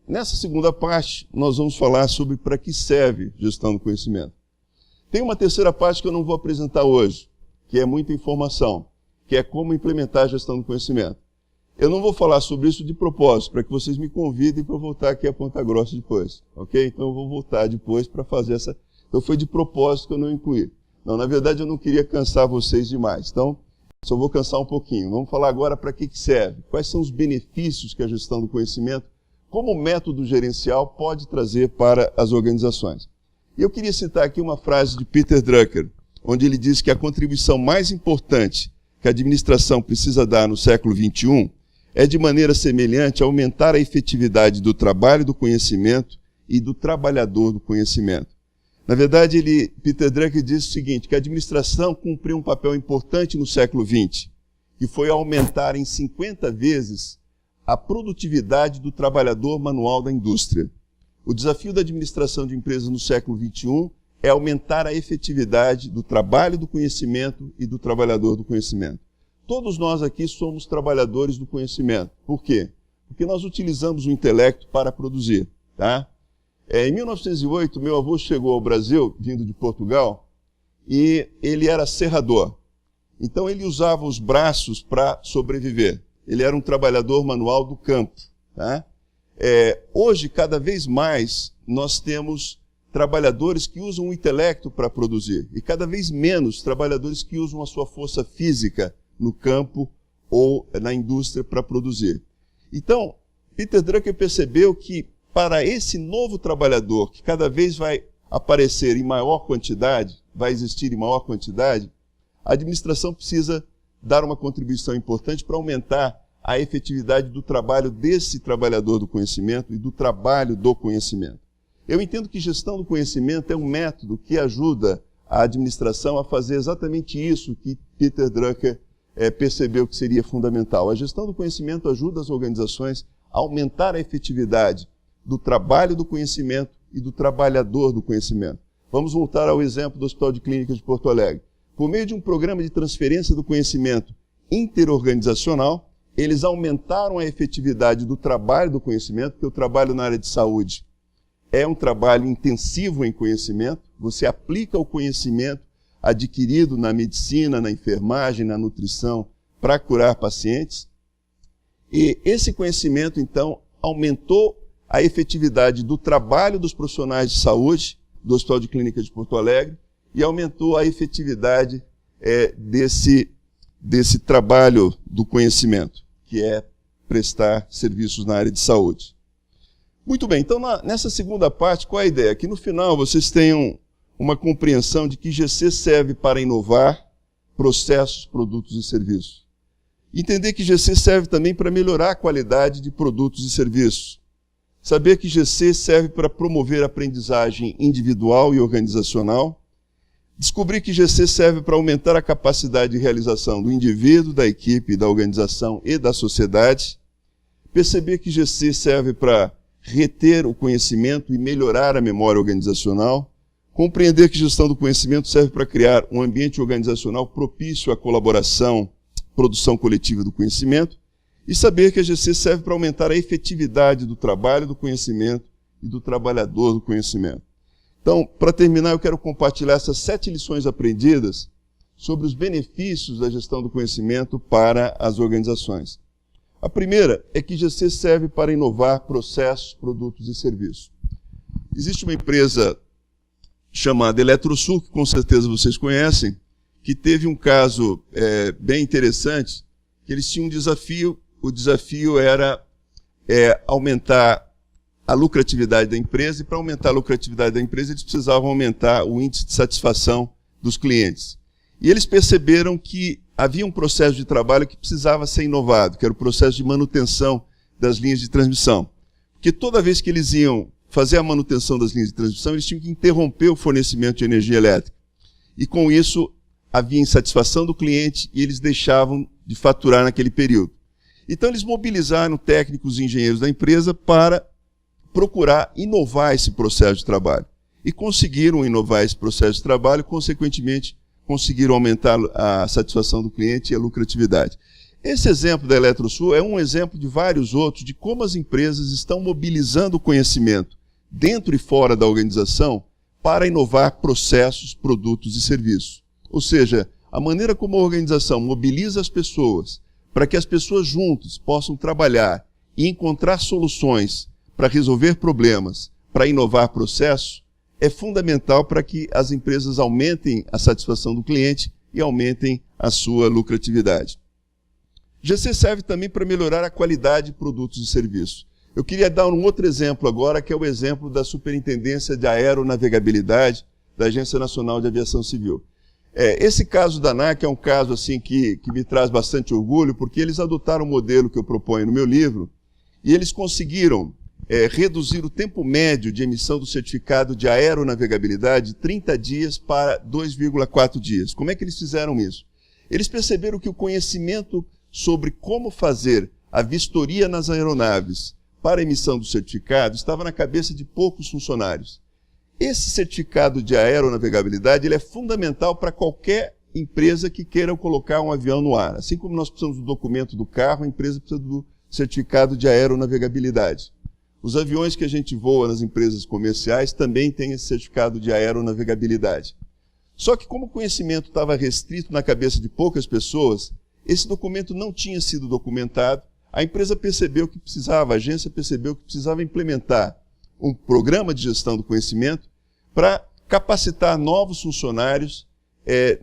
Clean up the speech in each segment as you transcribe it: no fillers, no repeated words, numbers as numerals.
nessa segunda parte, nós vamos falar sobre para que serve gestão do conhecimento. Tem uma terceira parte que eu não vou apresentar hoje, que é muita informação, que é como implementar a gestão do conhecimento. Eu não vou falar sobre isso de propósito, para que vocês me convidem para eu voltar aqui a Ponta Grossa depois, ok? Então eu vou voltar depois para fazer essa... Então foi de propósito que eu não incluí. Não, na verdade eu não queria cansar vocês demais, então só vou cansar um pouquinho. Vamos falar agora para que serve, quais são os benefícios que a gestão do conhecimento, como método gerencial, pode trazer para as organizações. E eu queria citar aqui uma frase de Peter Drucker, onde ele diz que a contribuição mais importante que a administração precisa dar no século XXI é, de maneira semelhante, aumentar a efetividade do trabalho do conhecimento e do trabalhador do conhecimento. Na verdade, Peter Drucker diz o seguinte, que a administração cumpriu um papel importante no século XX, que foi aumentar em 50 vezes a produtividade do trabalhador manual da indústria. O desafio da administração de empresas no século XXI é aumentar a efetividade do trabalho do conhecimento e do trabalhador do conhecimento. Todos nós aqui somos trabalhadores do conhecimento. Por quê? Porque nós utilizamos o intelecto para produzir. Tá? Em 1908, meu avô chegou ao Brasil, vindo de Portugal, e ele era serrador. Então ele usava os braços para sobreviver. Ele era um trabalhador manual do campo. Tá? Hoje, cada vez mais, nós temos trabalhadores que usam o intelecto para produzir, e cada vez menos trabalhadores que usam a sua força física no campo ou na indústria para produzir. Então, Peter Drucker percebeu que para esse novo trabalhador, que cada vez vai aparecer em maior quantidade, vai existir em maior quantidade, a administração precisa dar uma contribuição importante para aumentar a efetividade do trabalho desse trabalhador do conhecimento e do trabalho do conhecimento. Eu entendo que gestão do conhecimento é um método que ajuda a administração a fazer exatamente isso que Peter Drucker percebeu que seria fundamental. A gestão do conhecimento ajuda as organizações a aumentar a efetividade do trabalho do conhecimento e do trabalhador do conhecimento. Vamos voltar ao exemplo do Hospital de Clínicas de Porto Alegre. Por meio de um programa de transferência do conhecimento interorganizacional, eles aumentaram a efetividade do trabalho do conhecimento, porque o trabalho na área de saúde é um trabalho intensivo em conhecimento, você aplica o conhecimento adquirido na medicina, na enfermagem, na nutrição, para curar pacientes. E esse conhecimento, então, aumentou a efetividade do trabalho dos profissionais de saúde do Hospital de Clínicas de Porto Alegre e aumentou a efetividade desse trabalho do conhecimento, que é prestar serviços na área de saúde. Muito bem, então nessa segunda parte, qual é a ideia? Que no final vocês tenham uma compreensão de que GC serve para inovar processos, produtos e serviços. Entender que GC serve também para melhorar a qualidade de produtos e serviços. Saber que GC serve para promover a aprendizagem individual e organizacional. Descobrir que GC serve para aumentar a capacidade de realização do indivíduo, da equipe, da organização e da sociedade. Perceber que GC serve para reter o conhecimento e melhorar a memória organizacional. Compreender que gestão do conhecimento serve para criar um ambiente organizacional propício à colaboração, produção coletiva do conhecimento, e saber que a GC serve para aumentar a efetividade do trabalho do conhecimento e do trabalhador do conhecimento. Então, para terminar, eu quero compartilhar essas 7 lições aprendidas sobre os benefícios da gestão do conhecimento para as organizações. A primeira é que GC serve para inovar processos, produtos e serviços. Existe uma empresa chamada Eletrosul, que com certeza vocês conhecem, que teve um caso bem interessante, que eles tinham um desafio, o desafio era aumentar a lucratividade da empresa, e para aumentar a lucratividade da empresa eles precisavam aumentar o índice de satisfação dos clientes. E eles perceberam que havia um processo de trabalho que precisava ser inovado, que era o processo de manutenção das linhas de transmissão. Porque toda vez que eles iam fazer a manutenção das linhas de transmissão, eles tinham que interromper o fornecimento de energia elétrica. E com isso, havia insatisfação do cliente e eles deixavam de faturar naquele período. Então, eles mobilizaram técnicos e engenheiros da empresa para procurar inovar esse processo de trabalho. E conseguiram inovar esse processo de trabalho, consequentemente, conseguiram aumentar a satisfação do cliente e a lucratividade. Esse exemplo da Eletrosul é um exemplo de vários outros de como as empresas estão mobilizando o conhecimento dentro e fora da organização para inovar processos, produtos e serviços. Ou seja, a maneira como a organização mobiliza as pessoas para que as pessoas juntas possam trabalhar e encontrar soluções para resolver problemas, para inovar processos, é fundamental para que as empresas aumentem a satisfação do cliente e aumentem a sua lucratividade. GC serve também para melhorar a qualidade de produtos e serviços. Eu queria dar um outro exemplo agora, que é o exemplo da Superintendência de Aeronavegabilidade da Agência Nacional de Aviação Civil. Esse caso da ANAC é um caso assim, que me traz bastante orgulho, porque eles adotaram o modelo que eu proponho no meu livro e eles conseguiram reduzir o tempo médio de emissão do certificado de aeronavegabilidade de 30 dias para 2,4 dias. Como é que eles fizeram isso? Eles perceberam que o conhecimento sobre como fazer a vistoria nas aeronaves para a emissão do certificado estava na cabeça de poucos funcionários. Esse certificado de aeronavegabilidade ele é fundamental para qualquer empresa que queira colocar um avião no ar. Assim como nós precisamos do documento do carro, a empresa precisa do certificado de aeronavegabilidade. Os aviões que a gente voa nas empresas comerciais também têm esse certificado de aeronavegabilidade. Só que como o conhecimento estava restrito na cabeça de poucas pessoas, esse documento não tinha sido documentado, a empresa percebeu que precisava, a agência percebeu que precisava implementar um programa de gestão do conhecimento para capacitar novos funcionários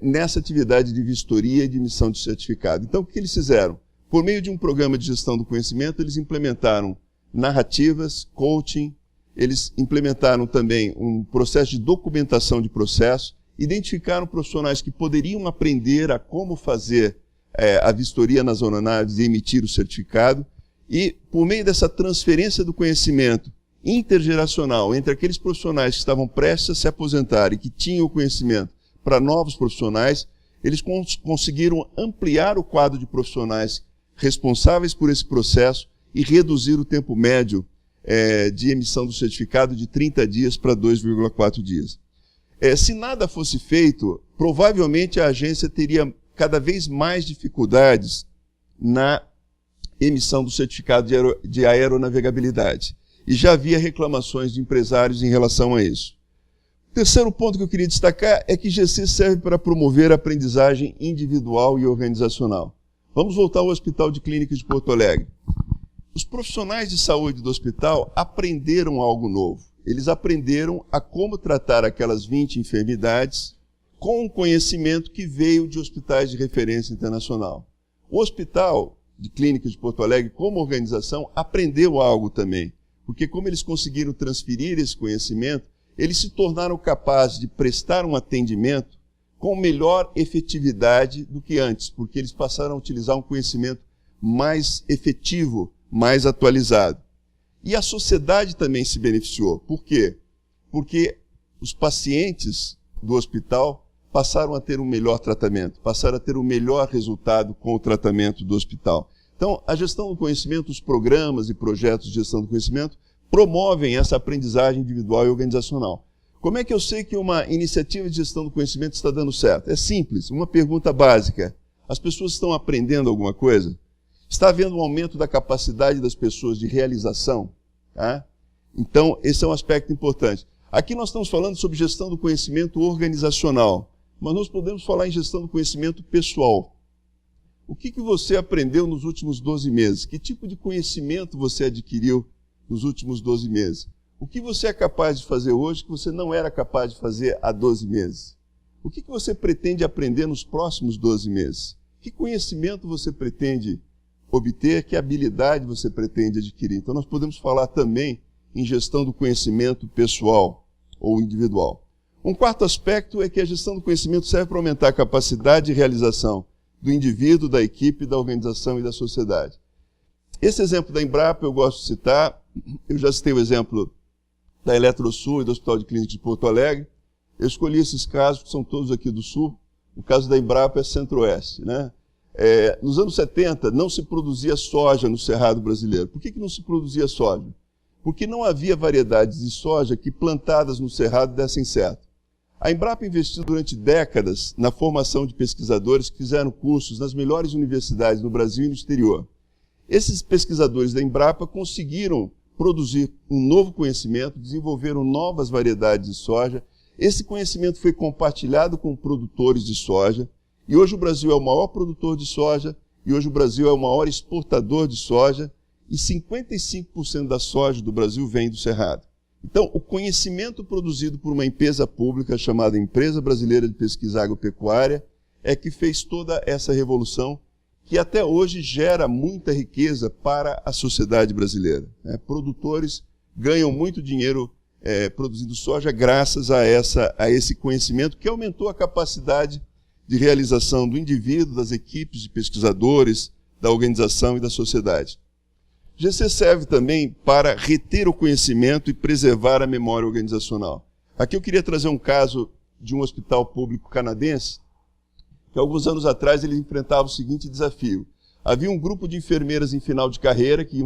nessa atividade de vistoria e de emissão de certificado. Então, o que eles fizeram? Por meio de um programa de gestão do conhecimento, eles implementaram narrativas, coaching, eles implementaram também um processo de documentação de processo, identificaram profissionais que poderiam aprender a como fazer a vistoria nas aeronaves e emitir o certificado, e por meio dessa transferência do conhecimento intergeracional entre aqueles profissionais que estavam prestes a se aposentar e que tinham o conhecimento para novos profissionais, eles conseguiram ampliar o quadro de profissionais responsáveis por esse processo e reduzir o tempo médio de emissão do certificado de 30 dias para 2,4 dias. Se nada fosse feito, provavelmente a agência teria cada vez mais dificuldades na emissão do certificado de aeronavegabilidade. E já havia reclamações de empresários em relação a isso. O terceiro ponto que eu queria destacar é que GC serve para promover a aprendizagem individual e organizacional. Vamos voltar ao Hospital de Clínicas de Porto Alegre. Os profissionais de saúde do hospital aprenderam algo novo. Eles aprenderam a como tratar aquelas 20 enfermidades com um conhecimento que veio de hospitais de referência internacional. O Hospital de Clínicas de Porto Alegre, como organização, aprendeu algo também, porque como eles conseguiram transferir esse conhecimento, eles se tornaram capazes de prestar um atendimento com melhor efetividade do que antes, porque eles passaram a utilizar um conhecimento mais efetivo, mais atualizado. E a sociedade também se beneficiou. Por quê? Porque os pacientes do hospital passaram a ter um melhor tratamento, passaram a ter um melhor resultado com o tratamento do hospital. Então, a gestão do conhecimento, os programas e projetos de gestão do conhecimento promovem essa aprendizagem individual e organizacional. Como é que eu sei que uma iniciativa de gestão do conhecimento está dando certo? É simples, uma pergunta básica. As pessoas estão aprendendo alguma coisa? Está havendo um aumento da capacidade das pessoas de realização? Então, esse é um aspecto importante. Aqui nós estamos falando sobre gestão do conhecimento organizacional, mas nós podemos falar em gestão do conhecimento pessoal. O que você aprendeu nos últimos 12 meses? Que tipo de conhecimento você adquiriu nos últimos 12 meses? O que você é capaz de fazer hoje que você não era capaz de fazer há 12 meses? O que você pretende aprender nos próximos 12 meses? Que conhecimento você pretende obter? Que habilidade você pretende adquirir? Então nós podemos falar também em gestão do conhecimento pessoal ou individual. Um quarto aspecto é que a gestão do conhecimento serve para aumentar a capacidade de realização do indivíduo, da equipe, da organização e da sociedade. Esse exemplo da Embrapa eu gosto de citar. Eu já citei o exemplo da Eletrosul e do Hospital de Clínicas de Porto Alegre. Eu escolhi esses casos, que são todos aqui do Sul. O caso da Embrapa é Centro-Oeste, né? Nos anos 70, não se produzia soja no Cerrado brasileiro. Por que não se produzia soja? Porque não havia variedades de soja que plantadas no Cerrado dessem certo. A Embrapa investiu durante décadas na formação de pesquisadores que fizeram cursos nas melhores universidades no Brasil e no exterior. Esses pesquisadores da Embrapa conseguiram produzir um novo conhecimento, desenvolveram novas variedades de soja. Esse conhecimento foi compartilhado com produtores de soja, e hoje o Brasil é o maior produtor de soja, e hoje o Brasil é o maior exportador de soja, e 55% da soja do Brasil vem do Cerrado. Então, o conhecimento produzido por uma empresa pública chamada Empresa Brasileira de Pesquisa Agropecuária é que fez toda essa revolução, que até hoje gera muita riqueza para a sociedade brasileira. Produtores ganham muito dinheiro produzindo soja graças a esse conhecimento que aumentou a capacidade de realização do indivíduo, das equipes de pesquisadores, da organização e da sociedade. GC serve também para reter o conhecimento e preservar a memória organizacional. Aqui eu queria trazer um caso de um hospital público canadense, que alguns anos atrás ele enfrentava o seguinte desafio. Havia um grupo de enfermeiras em final de carreira que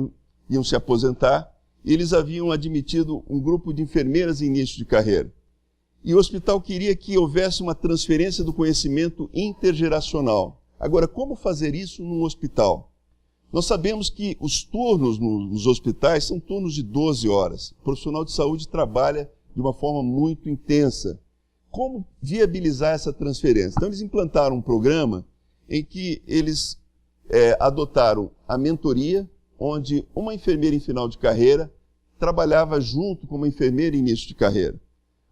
iam se aposentar, e eles haviam admitido um grupo de enfermeiras em início de carreira. E o hospital queria que houvesse uma transferência do conhecimento intergeracional. Agora, como fazer isso num hospital? Nós sabemos que os turnos nos hospitais são turnos de 12 horas. O profissional de saúde trabalha de uma forma muito intensa. Como viabilizar essa transferência? Então, eles implantaram um programa em que eles adotaram a mentoria, onde uma enfermeira em final de carreira trabalhava junto com uma enfermeira em início de carreira.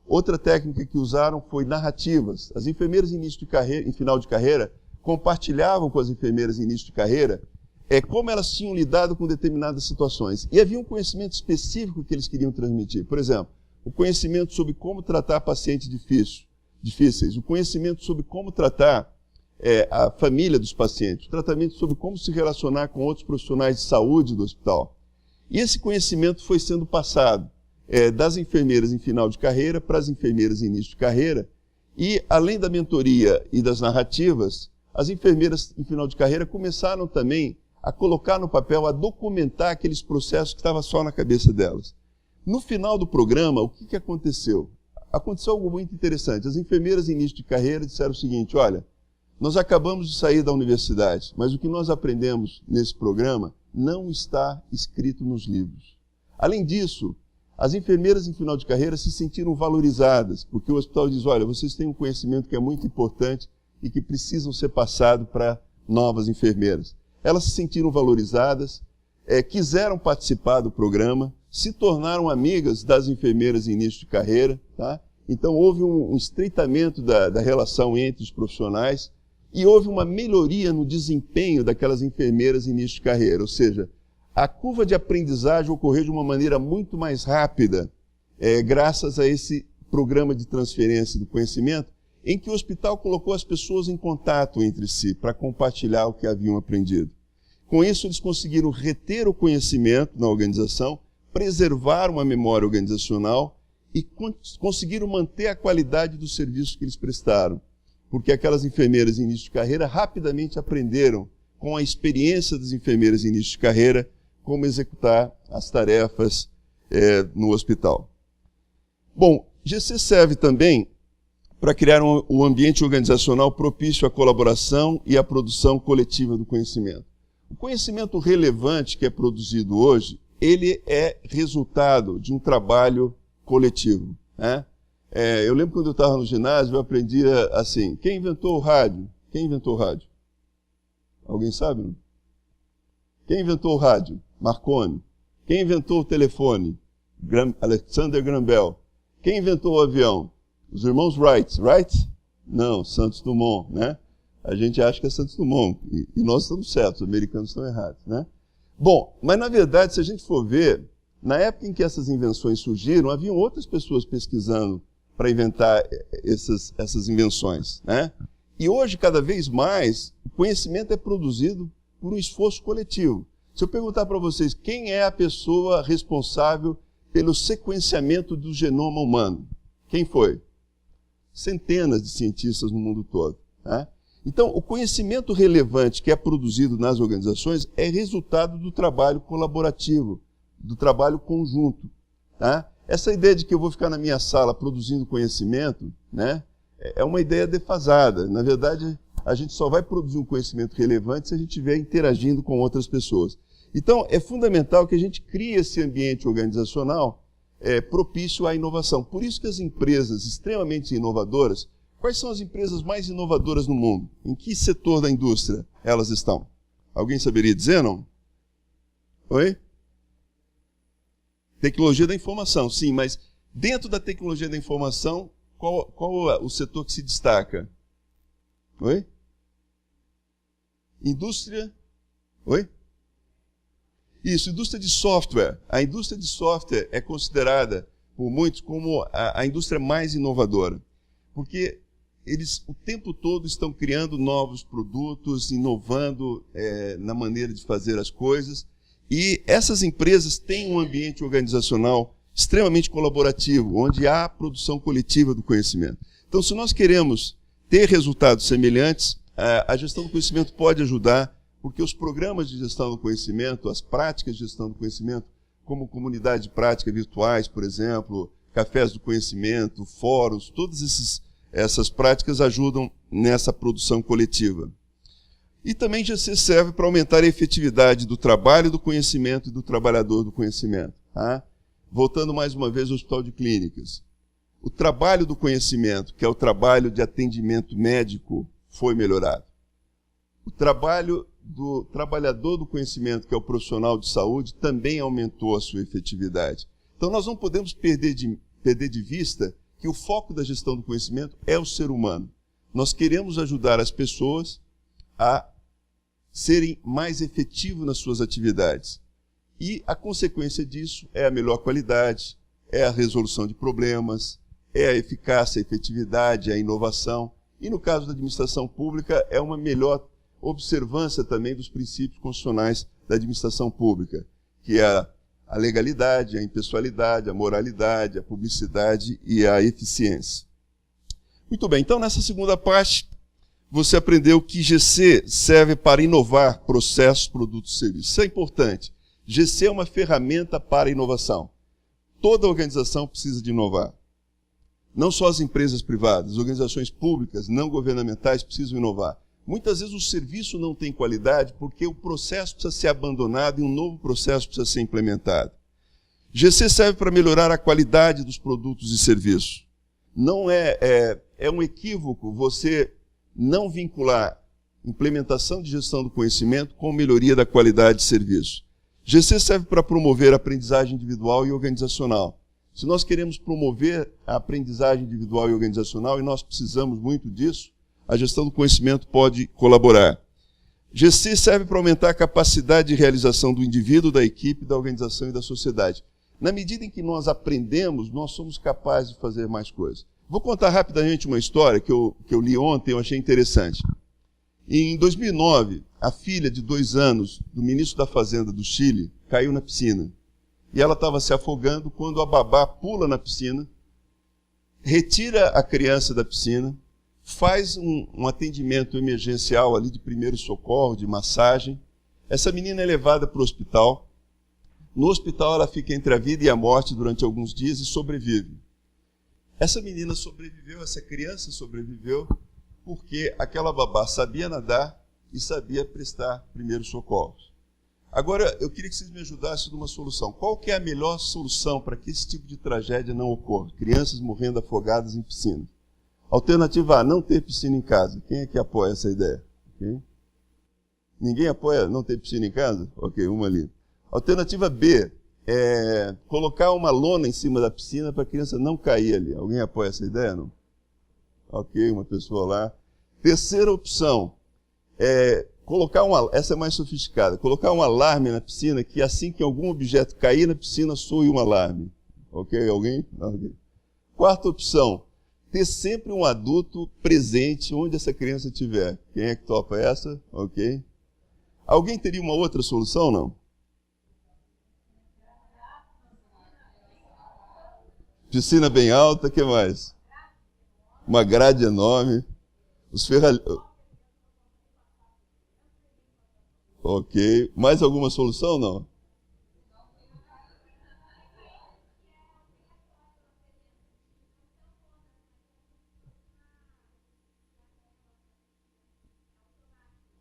Outra técnica que usaram foi narrativas. As enfermeiras em final de carreira compartilhavam com as enfermeiras em início de carreira como elas tinham lidado com determinadas situações. E havia um conhecimento específico que eles queriam transmitir. Por exemplo, o conhecimento sobre como tratar pacientes difíceis, o conhecimento sobre como tratar a família dos pacientes, o tratamento sobre como se relacionar com outros profissionais de saúde do hospital. E esse conhecimento foi sendo passado das enfermeiras em final de carreira para as enfermeiras em início de carreira, e além da mentoria e das narrativas, as enfermeiras em final de carreira começaram também a colocar no papel, a documentar aqueles processos que estavam só na cabeça delas. No final do programa, o que aconteceu? Aconteceu algo muito interessante. As enfermeiras em início de carreira disseram o seguinte: olha, nós acabamos de sair da universidade, mas o que nós aprendemos nesse programa não está escrito nos livros. Além disso, as enfermeiras em final de carreira se sentiram valorizadas, porque o hospital diz: olha, vocês têm um conhecimento que é muito importante e que precisam ser passado para novas enfermeiras. Elas se sentiram valorizadas, quiseram participar do programa, se tornaram amigas das enfermeiras em início de carreira, tá? Então houve um estreitamento da relação entre os profissionais e houve uma melhoria no desempenho daquelas enfermeiras em início de carreira, ou seja, a curva de aprendizagem ocorreu de uma maneira muito mais rápida, graças a esse programa de transferência do conhecimento, em que o hospital colocou as pessoas em contato entre si para compartilhar o que haviam aprendido. Com isso, eles conseguiram reter o conhecimento na organização, preservar uma memória organizacional e conseguiram manter a qualidade do serviço que eles prestaram, porque aquelas enfermeiras em início de carreira rapidamente aprenderam, com a experiência das enfermeiras em início de carreira, como executar as tarefas no hospital. Bom, GC serve também para criar um ambiente organizacional propício à colaboração e à produção coletiva do conhecimento. O conhecimento relevante que é produzido hoje, ele é resultado de um trabalho coletivo, né? Eu lembro quando eu estava no ginásio, eu aprendia assim: quem inventou o rádio? Quem inventou o rádio? Alguém sabe? Não? Quem inventou o rádio? Marconi. Quem inventou o telefone? Alexander Graham Bell. Quem inventou o avião? Os irmãos Wright. Wright? Não, Santos Dumont, né? A gente acha que é Santos Dumont, e nós estamos certos, os americanos estão errados, né? Bom, mas na verdade, se a gente for ver, na época em que essas invenções surgiram, haviam outras pessoas pesquisando para inventar essas invenções, né? E hoje, cada vez mais, o conhecimento é produzido por um esforço coletivo. Se eu perguntar para vocês quem é a pessoa responsável pelo sequenciamento do genoma humano, quem foi? Centenas de cientistas no mundo todo, né? Então, o conhecimento relevante que é produzido nas organizações é resultado do trabalho colaborativo, do trabalho conjunto, tá? Essa ideia de que eu vou ficar na minha sala produzindo conhecimento, né, é uma ideia defasada. Na verdade, a gente só vai produzir um conhecimento relevante se a gente estiver interagindo com outras pessoas. Então, é fundamental que a gente crie esse ambiente organizacional propício à inovação. Por isso que as empresas extremamente inovadoras, quais são as empresas mais inovadoras no mundo? Em que setor da indústria elas estão? Alguém saberia dizer, não? Oi? Tecnologia da informação, sim, mas dentro da tecnologia da informação, qual é o setor que se destaca? Oi? Indústria? Oi? Isso, indústria de software. A indústria de software é considerada por muitos como a indústria mais inovadora, porque eles o tempo todo estão criando novos produtos, inovando na maneira de fazer as coisas, e essas empresas têm um ambiente organizacional extremamente colaborativo, onde há produção coletiva do conhecimento. Então, se nós queremos ter resultados semelhantes, a gestão do conhecimento pode ajudar, porque os programas de gestão do conhecimento, as práticas de gestão do conhecimento, como comunidade de prática virtuais, por exemplo, cafés do conhecimento, fóruns, todas essas práticas ajudam nessa produção coletiva. E também GC serve para aumentar a efetividade do trabalho do conhecimento e do trabalhador do conhecimento. Tá? Voltando mais uma vez ao Hospital de Clínicas. O trabalho do conhecimento, que é o trabalho de atendimento médico, foi melhorado. O trabalho do trabalhador do conhecimento, que é o profissional de saúde, também aumentou a sua efetividade. Então, nós não podemos perder de vista que o foco da gestão do conhecimento é o ser humano. Nós queremos ajudar as pessoas a serem mais efetivos nas suas atividades. E a consequência disso é a melhor qualidade, é a resolução de problemas, é a eficácia, a efetividade, a inovação. E no caso da administração pública, é uma melhor observância também dos princípios constitucionais da administração pública, que é a legalidade, a impessoalidade, a moralidade, a publicidade e a eficiência. Muito bem, então nessa segunda parte, você aprendeu que GC serve para inovar processos, produtos e serviços. Isso é importante. GC é uma ferramenta para a inovação. Toda organização precisa de inovar. Não só as empresas privadas, as organizações públicas, não governamentais precisam inovar. Muitas vezes o serviço não tem qualidade porque o processo precisa ser abandonado e um novo processo precisa ser implementado. GC serve para melhorar a qualidade dos produtos e serviços. Não é um equívoco você não vincular implementação de gestão do conhecimento com melhoria da qualidade de serviço. GC serve para promover a aprendizagem individual e organizacional. Se nós queremos promover a aprendizagem individual e organizacional, e nós precisamos muito disso, a gestão do conhecimento pode colaborar. GC serve para aumentar a capacidade de realização do indivíduo, da equipe, da organização e da sociedade. Na medida em que nós aprendemos, nós somos capazes de fazer mais coisas. Vou contar rapidamente uma história que eu li ontem, eu achei interessante. Em 2009, a filha de 2 anos do ministro da Fazenda do Chile caiu na piscina. E ela estava se afogando quando a babá pula na piscina, retira a criança da piscina, faz um atendimento emergencial ali de primeiro socorro, de massagem. Essa menina é levada para o hospital. No hospital ela fica entre a vida e a morte durante alguns dias e sobrevive. Essa menina sobreviveu, essa criança sobreviveu, porque aquela babá sabia nadar e sabia prestar primeiros socorros. Agora, eu queria que vocês me ajudassem numa solução. Qual que é a melhor solução para que esse tipo de tragédia não ocorra? Crianças morrendo afogadas em piscina. Alternativa A, não ter piscina em casa. Quem é que apoia essa ideia? Okay. Ninguém apoia não ter piscina em casa? Ok, uma ali. Alternativa B, colocar uma lona em cima da piscina para a criança não cair ali. Alguém apoia essa ideia, não? Ok, uma pessoa lá. Terceira opção, essa é mais sofisticada, colocar um alarme na piscina que assim que algum objeto cair na piscina, soe um alarme. Ok, alguém? Okay. Quarta opção, ter sempre um adulto presente onde essa criança estiver. Quem é que topa essa? Ok. Alguém teria uma outra solução, não? Piscina bem alta, o que mais? Uma grade enorme. Ok. Mais alguma solução, não?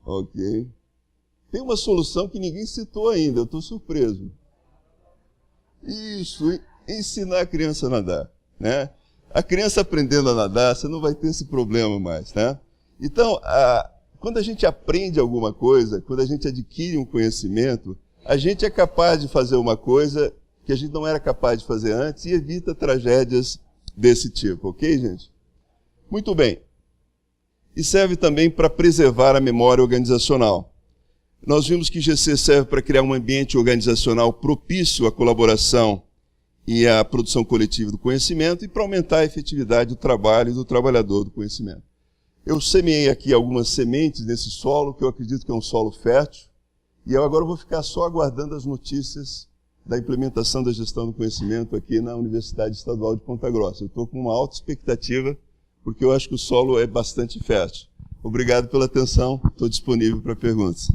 Ok. Tem uma solução que ninguém citou ainda, eu estou surpreso. Isso, ensinar a criança a nadar, né? A criança aprendendo a nadar, você não vai ter esse problema mais, né? Então, quando a gente aprende alguma coisa, quando a gente adquire um conhecimento, a gente é capaz de fazer uma coisa que a gente não era capaz de fazer antes e evita tragédias desse tipo, ok, gente? Muito bem. E serve também para preservar a memória organizacional. Nós vimos que GC serve para criar um ambiente organizacional propício à colaboração e à produção coletiva do conhecimento e para aumentar a efetividade do trabalho e do trabalhador do conhecimento. Eu semeei aqui algumas sementes nesse solo, que eu acredito que é um solo fértil, e eu agora vou ficar só aguardando as notícias da implementação da gestão do conhecimento aqui na Universidade Estadual de Ponta Grossa. Eu estou com uma alta expectativa, porque eu acho que o solo é bastante fértil. Obrigado pela atenção, estou disponível para perguntas.